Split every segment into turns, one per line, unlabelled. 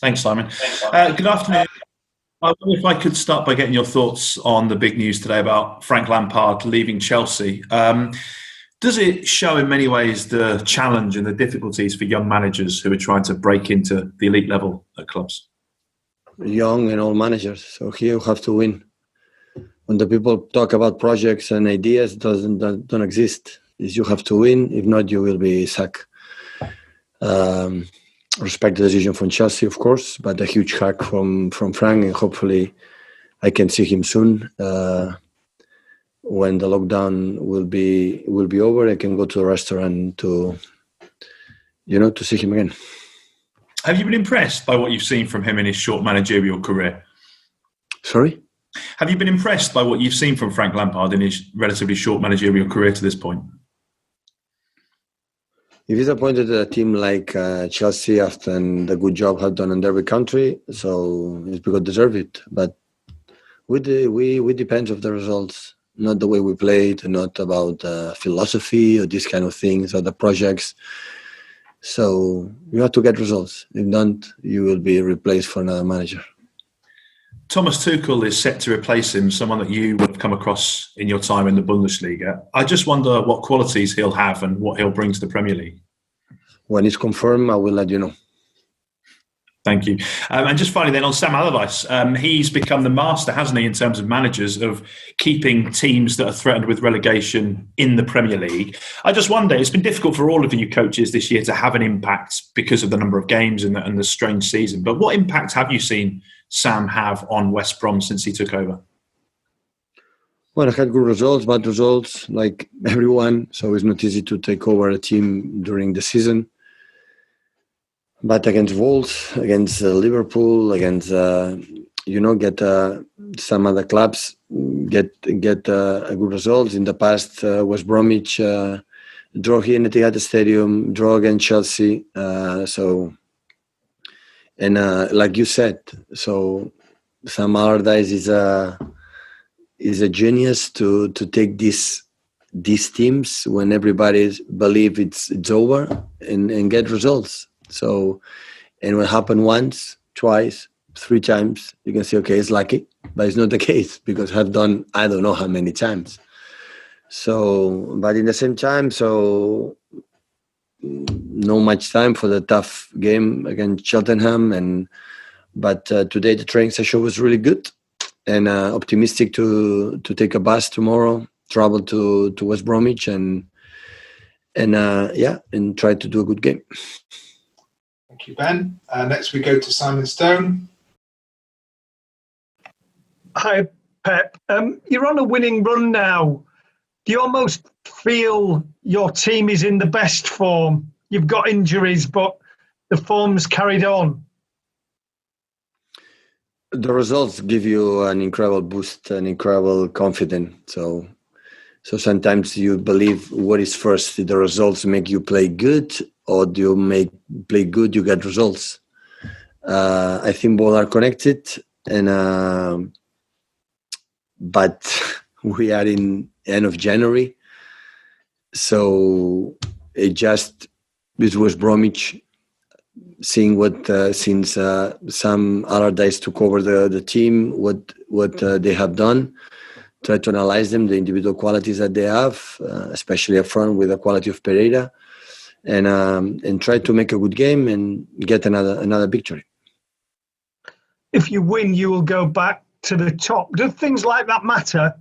Thanks, Simon. Good afternoon. I wonder if I could start by getting your thoughts on the big news today about Frank Lampard leaving Chelsea. Does it show in many ways the challenge and the difficulties for young managers who are trying to break into the elite level at clubs?
Young and old managers, so here you have to win. When the people talk about projects and ideas, don't exist. Is you have to win. If not, you will be sacked. Respect the decision from Chelsea, of course, but a huge hack from Frank, and hopefully I can see him soon. When the lockdown will be over, I can go to a restaurant to see him again.
Have you been impressed by what you've seen from him in his short managerial career?
Sorry?
Have you been impressed by what you've seen from Frank Lampard in his relatively short managerial career to this point?
If he's appointed a team like Chelsea after the good job had done in every country, so it's because deserve it. But we depend on the results, not the way we played, not about philosophy or these kind of things or the projects. So you have to get results. If not, you will be replaced for another manager.
Thomas Tuchel is set to replace him, someone that you have come across in your time in the Bundesliga. I just wonder what qualities he'll have and what he'll bring to the Premier League.
When it's confirmed, I will let you know.
Thank you. And just finally then on Sam Allardyce, he's become the master, hasn't he, in terms of managers, of keeping teams that are threatened with relegation in the Premier League. I just wonder, it's been difficult for all of you coaches this year to have an impact because of the number of games and the strange season. But what impact have you seen Sam have on West Brom since he took over?
Well, I had good results, bad results, like everyone. So it's not easy to take over a team during the season. But against Wolves, against Liverpool, against get some other clubs get good results. In the past, West Bromwich draw here in the Etihad Stadium, draw against Chelsea. Like you said, so Sam Allardyce is a genius to take these teams when everybody believe it's over and get results. So, and when it happened once, twice, 3 times, you can say, okay, it's lucky, but it's not the case because I've done, I don't know how many times. So, but in the same time, so no much time for the tough game against Cheltenham. But today the training session was really good and optimistic to take a bus tomorrow, travel to West Bromwich and try to do a good game.
Thank you, Ben. Next we go to Simon Stone.
Hi, Pep. You're on a winning run now. Do you almost feel your team is in the best form? You've got injuries, but the form's carried on.
The results give you an incredible boost, an incredible confidence. So sometimes you believe what is first. Did the results make you play good, or do you play good, you get results? I think both are connected, but we are in end of January, so it was West Bromwich. Seeing what since Sam Allardyce took over the team, what they have done. Try to analyze them, the individual qualities that they have, especially up front with the quality of Pereira, and try to make a good game and get another victory.
If you win, you will go back to the top. Do things like that matter?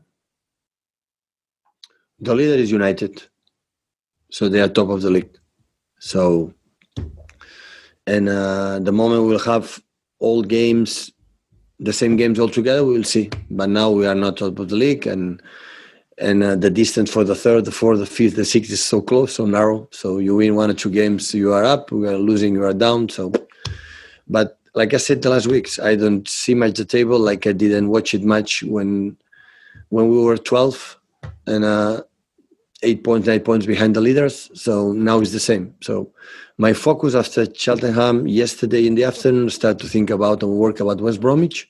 The leader is United, so they are top of the league. So, and the moment we'll have all games, the same games all together, we will see. But now we are not top of the league, and the distance for the third, the fourth, the fifth, the sixth is so close, so narrow. So you win 1 or 2 games, you are up. We are losing, you are down. So, but like I said the last weeks, I don't see much the table. Like I didn't watch it much when we were 12 and 8 points, 9 points behind the leaders. So now it's the same. So my focus after Cheltenham yesterday in the afternoon, start to think about and work about West Bromwich,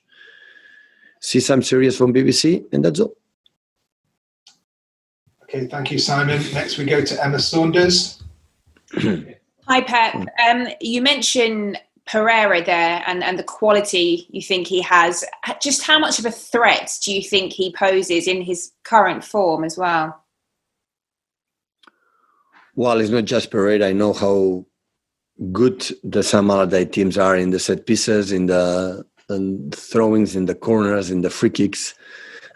see some series from BBC, and that's all.
Okay, thank you, Simon. Next we go to Emma Saunders.
Hi, Pep. You mentioned Pereira there and the quality you think he has, just how much of a threat do you think he poses in his current form as well?
Well, it's not just Pereira. I know how good the Sam Allardyce teams are in the set pieces, in the throwings, in the corners, in the free kicks.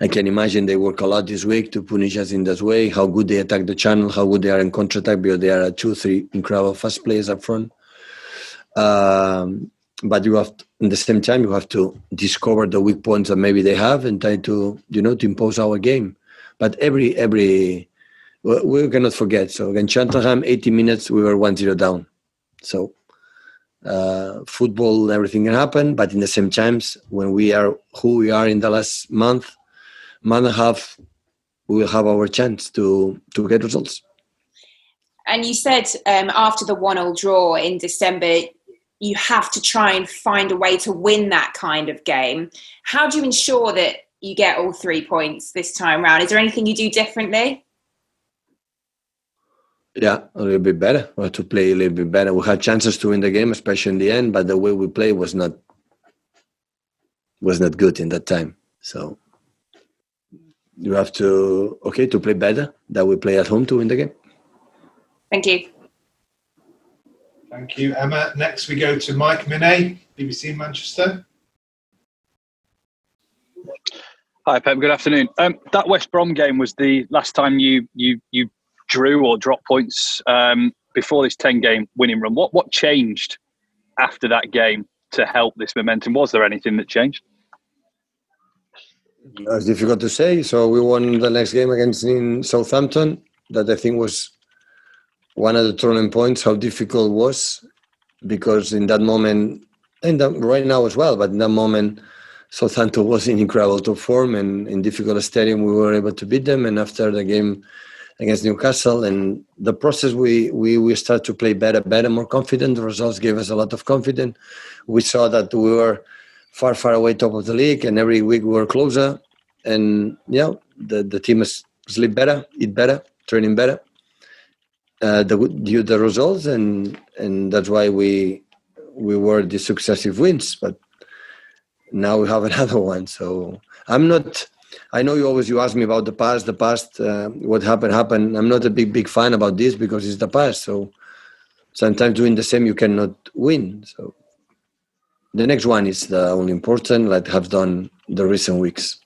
I can imagine they work a lot this week to punish us in this way, how good they attack the channel, how good they are in counter-attack, because they are 2-3 incredible fast players up front. But you have, in the same time, you have to discover the weak points that maybe they have and try to, to impose our game. But we cannot forget. So against Cheltenham, 80 minutes, we were 1-0 down. So football, everything can happen. But in the same times, when we are who we are in the last month and a half, we will have our chance to get results.
And you said after the 1-1 draw in December, you have to try and find a way to win that kind of game. How do you ensure that you get all 3 points this time round? Is there anything you do differently?
Yeah, a little bit better. We have to play a little bit better. We had chances to win the game, especially in the end, but the way we play was not good in that time. So you have to play better, that we play at home to win the game.
Thank you.
Thank you, Emma. Next, we go to Mike Minay, BBC Manchester.
Hi, Pep. Good afternoon. That West Brom game was the last time you drew or dropped points before this 10-game winning run. What changed after that game to help this momentum? Was there anything that changed?
It's difficult to say. So we won the next game against Southampton. That I think was one of the turning points, how difficult it was, because in that moment, and right now as well, but in that moment, Southampton was in incredible top form, and in difficult stadium, we were able to beat them. And after the game against Newcastle and the process, we start to play better, more confident. The results gave us a lot of confidence. We saw that we were far away top of the league, and every week we were closer. And the team has sleep better, eat better, training better. Due the results, and that's why we were the successive wins. But now we have another one. So I know you ask me about the past, what happened. I'm not a big fan about this because it's the past. So sometimes doing the same, you cannot win. So the next one is the only important, like have done the recent weeks.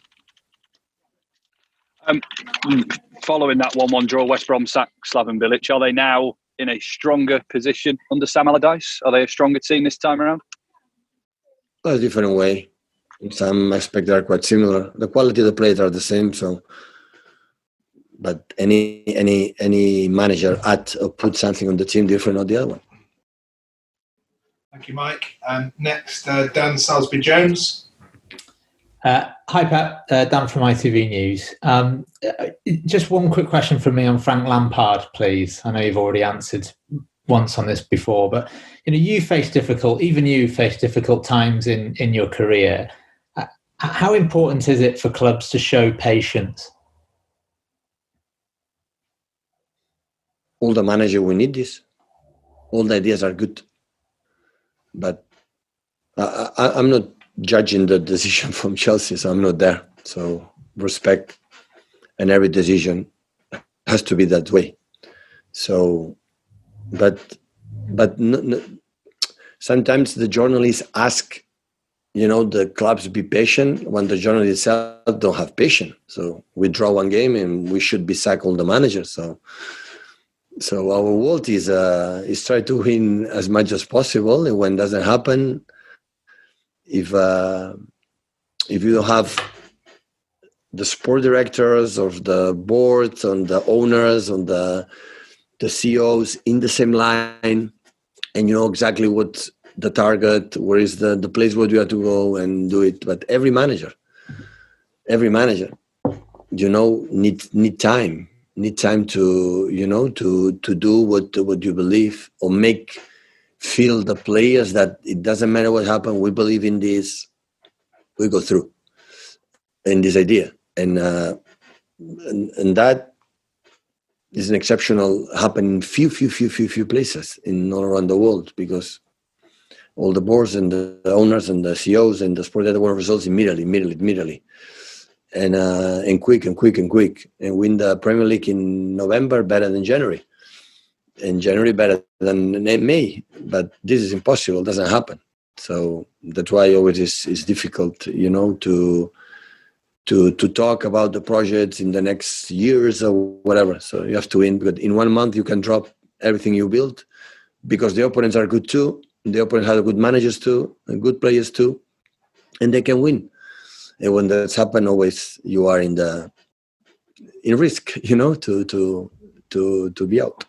Following that 1-1 draw, West Brom sacked Slaven Bilic. Are they now in a stronger position under Sam Allardyce? Are they a stronger team this time around?
A different way. In some aspects, they are quite similar. The quality of the players are the same. So, but any manager add or put something on the team different or the other one.
Thank you, Mike. Next, Dan Salisbury-Jones.
Hi, Pep. Dan from ITV News. Just one quick question from me on Frank Lampard, please. I know you've already answered once on this before, but you face difficult times in your career. How important is it for clubs to show patience?
All the manager we need this. All the ideas are good, but I'm not judging the decision from Chelsea, so I'm not there. So respect, and every decision has to be that way. So, but sometimes the journalists ask, the clubs be patient when the journalists itself don't have patience. So we draw one game and we should be sacked all the managers. So our world is try to win as much as possible, and when it doesn't happen, if you don't have the sport directors or the boards and the owners and the CEOs in the same line, and you know exactly what the target, where is the place where you have to go and do it. But every manager, need time to do what you believe, or feel the players that it doesn't matter what happened, we believe in this, we go through in this idea, and that is an exceptional happen in few places in all around the world, because all the boards and the owners and the CEOs and the sport that want results immediately, and quick, and win the Premier League in November better than January, and January better than May. But this is impossible; it doesn't happen. So that's why always is difficult, to talk about the projects in the next years or whatever. So you have to win, because in 1 month you can drop everything you built, because the opponents are good too. The opponents have good managers too, and good players too, and they can win. And when that's happened, always you are in risk, to be out.